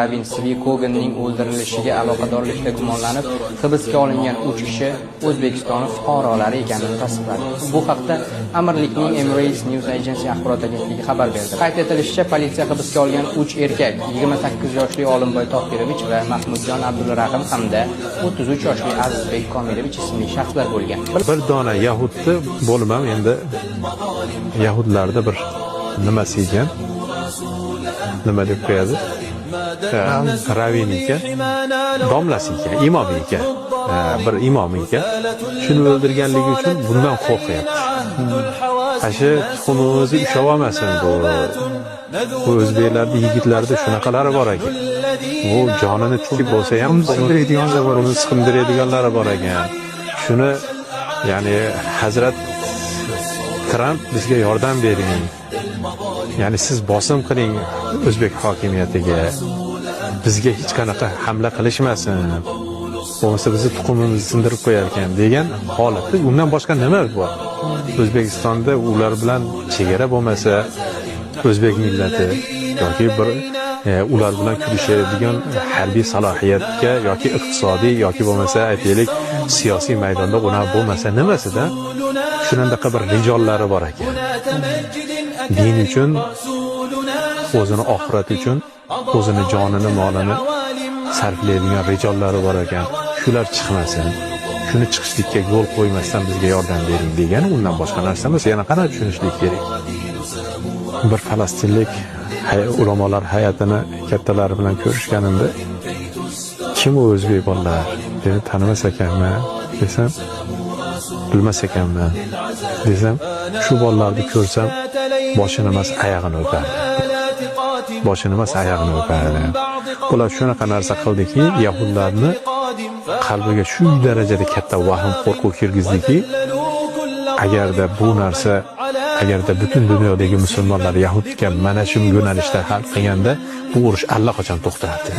Ravin Svikoganning o'ldirilishiga aloqadorlikda gumonlanib hibsga olingan 3 kishi O'zbekiston fuqarolari ekanini tasdiqladi. Bu haqda Amirlikning Emirates News Agency axborot agentligi xabar berdi. Qayd etilishicha, politsiya hibsga olgan 3 erkak, 28 yoshli Olimboy Tohkirovich va Mahmudjon Abdulrahim hamda 33 yoshli Azizbek Komilovich ismli shaxslar bo'lgan. Bir dona yahudni bo'lmam endi yahudlarda bir nimasi ekan, nima deb qo'yadi? Ravin ekan, domlasi ekan, imom ekan, bir imom ekan. Shuni o'ldirganligi uchun bundan qo'rqyapti. Ashi tuxumi o'zi ushlab olmasin bu. Bu o'zbeklarda, yigitlarda shunaqalari bor ekan. Bu jonini tikib bo'lsa ham siqindiradiganlari bor ekan. Shuni ya'ni Hazrat Tramp bizga yordam bering. Ya'ni siz bosim qiling o'zbek hokimiyatiga. Bizga hech qanaqa hamla qilishmasin. Bo'lmasa bizni tuxumimizni sindirib qo'yar ekan degan holatda undan boshqa nima bor? O'zbekistonda ular bilan chegara bo'lmasa, o'zbek millati yoki bir ular bilan kurashadigan harbiy salohiyatga yoki iqtisodiy yoki bo'lmasa aytaylik siyosiy maydonda ular bo'lmasa nimasida shunaqa bir rijollari bor ekan. Din uchun, o'zini oxirati uchun, o'zini jonini, molini sarflaydigan rijollari bor ekan. Shular chiqmasin. Shuni chiqishlikka yo'l qo'ymasdan bizga yordam bering degan, undan boshqa narsa emas. Yana qanday tushunishlik kerak? Bir falastinlik ulamolar hay'atini kattalari bilan ko'rishganimda, kim u o'zbek bolalar deb tanimas ekanman desam, bilmas ekanman desam, shu bolalarni ko'rsam boshini emas oyog'ini o'pardi. Boshini emas oyog'ini o'pardi. Ular shunaqa narsa qildiki, yahudlarni qalbiga shu darajada katta vahm, qo'rquv kirgizdiki, agarda bu narsa, agarda butun dunyodagi musulmonlar yahudga mana shu yo'nalishda hal qilganda, bu urush allaqachon to'xtardi.